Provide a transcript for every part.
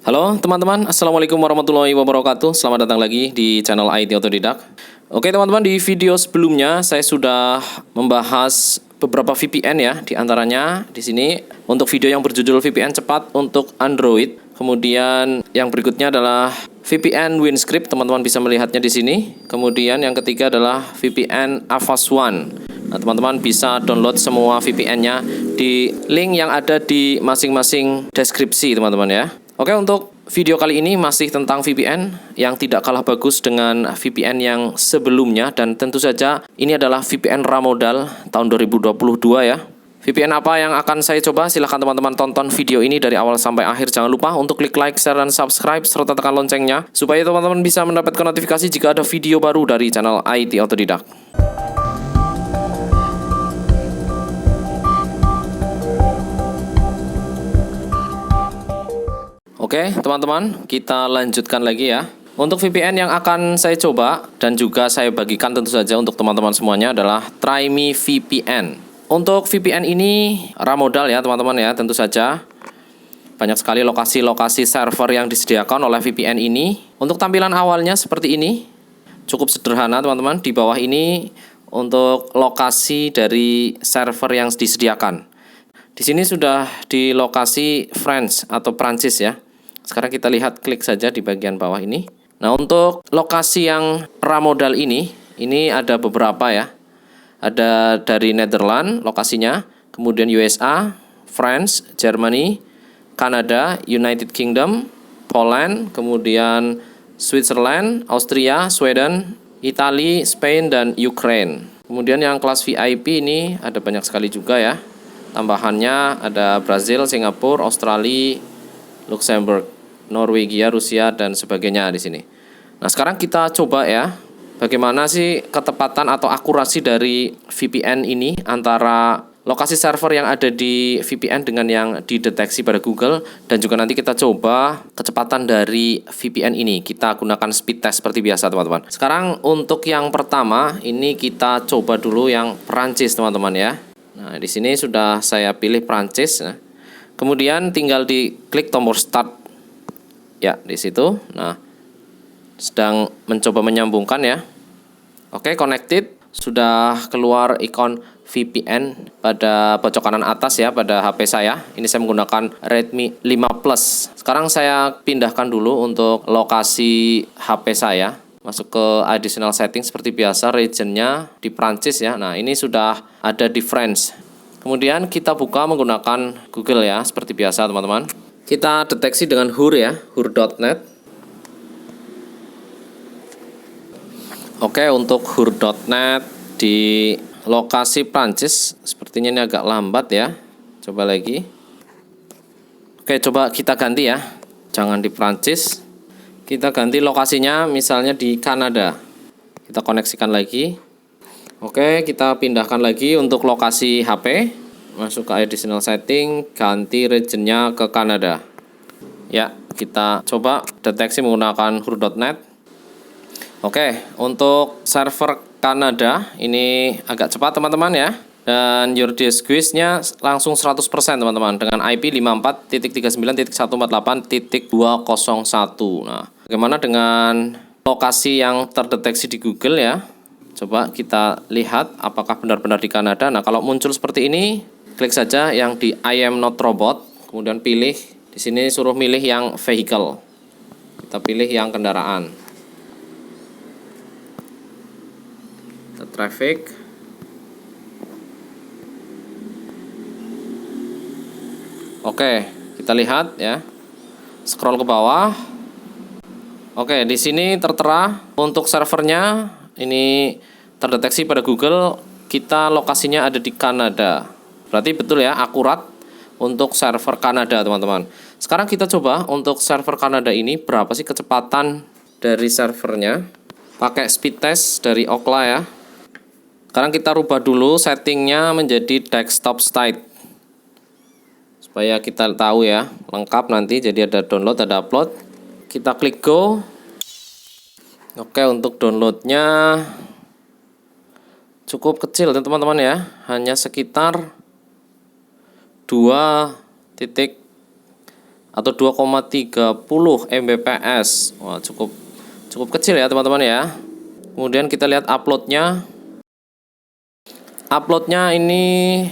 Halo teman-teman, Assalamualaikum warahmatullahi wabarakatuh. Selamat datang lagi di channel IT Otodidak. Oke teman-teman, di video sebelumnya saya sudah membahas beberapa VPN ya. Di antaranya di sini untuk video yang berjudul VPN cepat untuk Android. Kemudian yang berikutnya adalah VPN Windscript, teman-teman bisa melihatnya di sini. Kemudian yang ketiga adalah VPN Avast One. Nah, teman-teman bisa download semua VPN-nya di link yang ada di masing-masing deskripsi, teman-teman ya. Oke, untuk video kali ini masih tentang VPN yang tidak kalah bagus dengan VPN yang sebelumnya, dan tentu saja ini adalah VPN Ramodal tahun 2022 ya. VPN apa yang akan saya coba? Silahkan teman-teman tonton video ini dari awal sampai akhir. Jangan lupa untuk klik like, share, dan subscribe serta tekan loncengnya supaya teman-teman bisa mendapatkan notifikasi jika ada video baru dari channel IT Otodidak. Oke, teman-teman, kita lanjutkan lagi ya. Untuk VPN yang akan saya coba dan juga saya bagikan tentu saja untuk teman-teman semuanya adalah TryMe VPN. Untuk VPN ini Ramodal ya, teman-teman ya, tentu saja. Banyak sekali lokasi-lokasi server yang disediakan oleh VPN ini. Untuk tampilan awalnya seperti ini. Cukup sederhana, teman-teman. Di bawah ini untuk lokasi dari server yang disediakan. Di sini sudah di lokasi France atau Prancis ya. Sekarang kita lihat, klik saja di bagian bawah ini. Nah, untuk lokasi yang Ramodal ini ada beberapa ya. Ada dari Netherlands lokasinya, kemudian USA, France, Germany, Kanada, United Kingdom, Poland, kemudian Switzerland, Austria, Sweden, Italia, Spain, dan Ukraine. Kemudian yang kelas VIP ini ada banyak sekali juga ya. Tambahannya ada Brazil, Singapura, Australia, Luxembourg, Norwegia, Rusia, dan sebagainya di sini. Nah, sekarang kita coba ya, bagaimana sih ketepatan atau akurasi dari VPN ini antara lokasi server yang ada di VPN dengan yang dideteksi pada Google, dan juga nanti kita coba kecepatan dari VPN ini. Kita gunakan speed test seperti biasa, teman-teman. Sekarang untuk yang pertama, ini kita coba dulu yang Perancis, teman-teman ya. Nah, di sini sudah saya pilih Perancis. Nah, kemudian tinggal diklik tombol start. Ya, di situ. Nah, sedang mencoba menyambungkan ya. Oke, connected. Sudah keluar ikon VPN pada pojok kanan atas ya, pada HP saya. Ini saya menggunakan Redmi 5 Plus. Sekarang saya pindahkan dulu untuk lokasi HP saya. Masuk ke additional setting seperti biasa, regionnya di Prancis ya. Nah, ini sudah ada di France. Kemudian kita buka menggunakan Google ya, seperti biasa teman-teman. Kita deteksi dengan HUR ya, hur.net. Oke, untuk hur.net di lokasi Prancis sepertinya ini agak lambat ya. Coba lagi. Oke, coba kita ganti ya. Jangan di Prancis. Kita ganti lokasinya misalnya di Kanada. Kita koneksikan lagi. Oke, kita pindahkan lagi untuk lokasi HP. Masuk ke additional setting, ganti regionnya ke Kanada. Ya, kita coba deteksi menggunakan hur.net. Oke, untuk server Kanada ini agak cepat teman-teman ya. Dan your disk quiz-nya langsung 100% teman-teman, dengan IP 54.39.148.201. Nah, bagaimana dengan lokasi yang terdeteksi di Google ya? Coba kita lihat apakah benar-benar di Kanada. Nah, kalau muncul seperti ini, klik saja yang di I am not robot, kemudian pilih di sini, suruh milih yang vehicle. Kita pilih yang kendaraan. Kita traffic. Oke, kita lihat ya. Scroll ke bawah. Oke, di sini tertera untuk servernya ini terdeteksi pada Google, kita lokasinya ada di Kanada. Berarti betul ya, akurat untuk server Kanada teman-teman. Sekarang kita coba untuk server Kanada ini berapa sih kecepatan dari servernya. Pakai speed test dari Ookla ya. Sekarang kita rubah dulu settingnya menjadi desktop state, supaya kita tahu ya, lengkap nanti. Jadi ada download, ada upload. Kita klik go. Oke, untuk downloadnya cukup kecil teman-teman ya, hanya sekitar 2 atau 2,30 Mbps. Wah, cukup kecil ya teman-teman ya. Kemudian kita lihat uploadnya. Uploadnya ini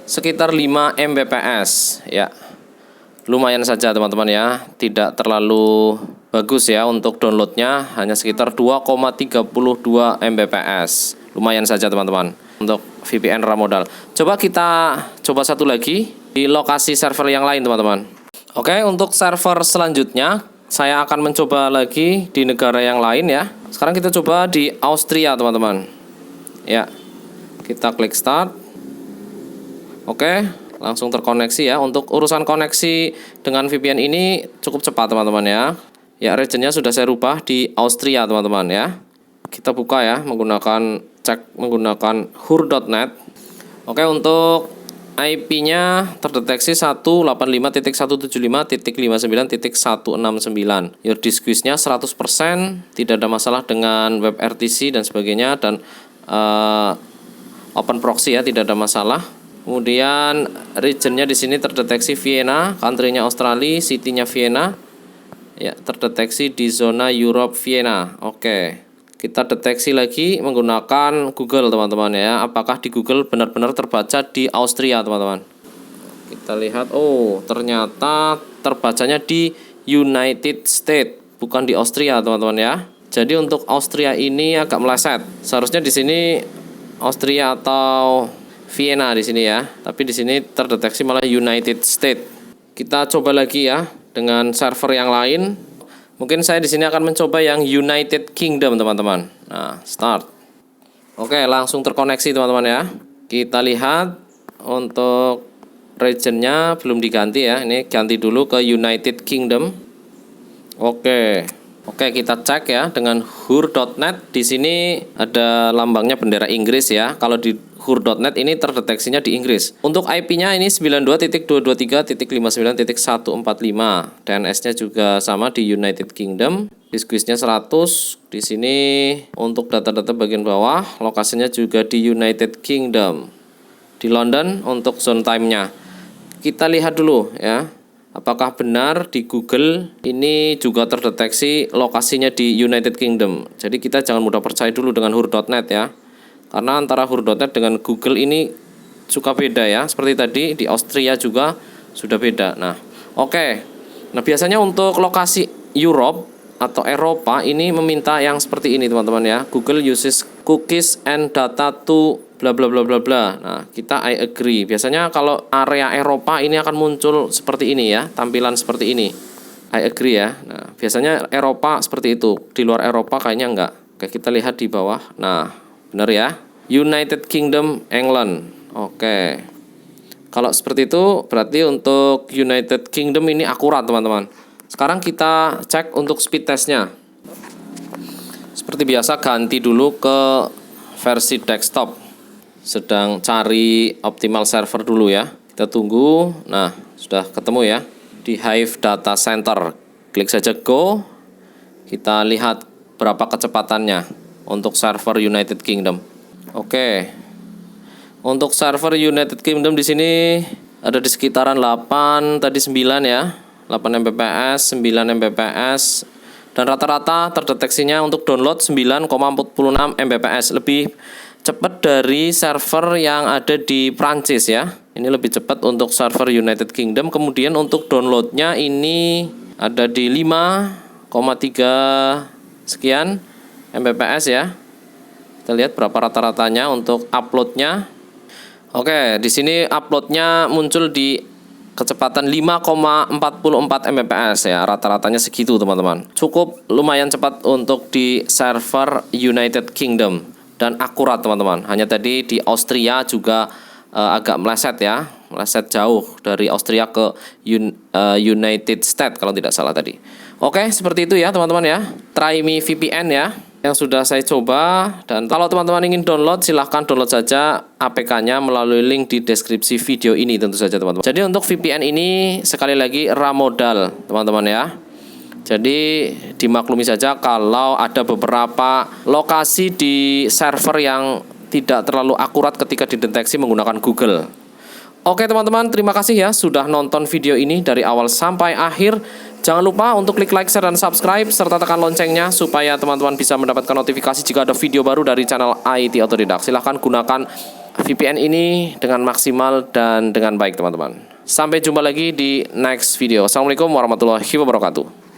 sekitar 5 Mbps ya. Lumayan saja teman-teman ya, tidak terlalu bagus ya untuk downloadnya, hanya sekitar 2,32 Mbps. Lumayan saja teman-teman untuk VPN Ramodal. Coba kita coba satu lagi di lokasi server yang lain teman-teman. Oke, untuk server selanjutnya saya akan mencoba lagi di negara yang lain ya. Sekarang kita coba di Austria teman-teman. Ya, kita klik start. Oke, langsung terkoneksi ya. Untuk urusan koneksi dengan VPN ini cukup cepat teman-teman ya. Ya, regionnya sudah saya rubah di Austria teman-teman ya. Kita buka ya menggunakan hur.net. Oke, untuk IP-nya terdeteksi 185.175.59.169. Your disk quiz-nya 100%, tidak ada masalah dengan WebRTC dan sebagainya, dan open proxy ya, tidak ada masalah. Kemudian regionnya di sini terdeteksi Vienna, country-nya Australia, city-nya Vienna. Ya, terdeteksi di zona Europe Vienna. Oke. Kita deteksi lagi menggunakan Google teman-teman ya. Apakah di Google benar-benar terbaca di Austria teman-teman? Kita lihat, oh ternyata terbacanya di United States, bukan di Austria teman-teman ya. Jadi untuk Austria ini agak meleset. Seharusnya di sini Austria atau Vienna di sini ya. Tapi di sini terdeteksi malah United States. Kita coba lagi ya dengan server yang lain. Mungkin saya di sini akan mencoba yang United Kingdom teman-teman. Nah, start. Oke, langsung terkoneksi teman-teman ya. Kita lihat untuk regionnya belum diganti ya. Ini ganti dulu ke United Kingdom. Oke, kita cek ya dengan hur.net. Di sini ada lambangnya bendera Inggris ya. Kalau di hur.net ini terdeteksinya di Inggris. Untuk IP-nya ini 92.223.59.145. DNS-nya juga sama di United Kingdom. Disk quiz-nya 100. Di sini untuk data-data bagian bawah, lokasinya juga di United Kingdom. Di London untuk zone time-nya. Kita lihat dulu ya. Apakah benar di Google ini juga terdeteksi lokasinya di United Kingdom. Jadi kita jangan mudah percaya dulu dengan hur.net ya. Karena antara hur.net dengan Google ini suka beda ya. Seperti tadi di Austria juga sudah beda. Nah, oke. Nah, biasanya untuk lokasi Europe atau Eropa ini meminta yang seperti ini teman-teman ya. Google uses cookies and data to bla bla bla bla bla. Nah, kita I agree. Biasanya kalau area Eropa ini akan muncul seperti ini ya, tampilan seperti ini. I agree ya. Nah, biasanya Eropa seperti itu. Di luar Eropa kayaknya enggak. Oke, kita lihat di bawah. Nah, benar ya. United Kingdom, England. Oke. Kalau seperti itu berarti untuk United Kingdom ini akurat teman-teman. Sekarang kita cek untuk speed testnya. Seperti biasa ganti dulu ke versi desktop. Sedang cari optimal server dulu ya. Kita tunggu. Nah, sudah ketemu ya di Hive Data Center. Klik saja go. Kita lihat berapa kecepatannya untuk server United Kingdom. Oke. Untuk server United Kingdom di sini ada di sekitaran 8 tadi 9 ya. 8 Mbps, 9 Mbps, dan rata-rata terdeteksinya untuk download 9,46 Mbps. Lebih cepat dari server yang ada di Prancis ya. Ini lebih cepat untuk server United Kingdom. Kemudian untuk downloadnya ini ada di 5,3 sekian Mbps ya. Kita lihat berapa rata-ratanya untuk uploadnya. Oke, di sini uploadnya muncul di kecepatan 5,44 Mbps ya. Rata-ratanya segitu teman-teman. Cukup lumayan cepat untuk di server United Kingdom dan akurat teman-teman. Hanya tadi di Austria juga agak meleset ya. Meleset jauh dari Austria ke United States kalau tidak salah tadi. Oke, seperti itu ya teman-teman ya. Try Me VPN ya yang sudah saya coba, dan kalau teman-teman ingin download silahkan download saja APK-nya melalui link di deskripsi video ini tentu saja teman-teman. Jadi untuk VPN ini sekali lagi Ramodal teman-teman ya. Jadi dimaklumi saja kalau ada beberapa lokasi di server yang tidak terlalu akurat ketika dideteksi menggunakan Google. Oke teman-teman, terima kasih ya sudah nonton video ini dari awal sampai akhir. Jangan lupa untuk klik like, share, dan subscribe, serta tekan loncengnya supaya teman-teman bisa mendapatkan notifikasi jika ada video baru dari channel IT Otodidak. Silahkan gunakan VPN ini dengan maksimal dan dengan baik teman-teman. Sampai jumpa lagi di next video. Assalamualaikum warahmatullahi wabarakatuh.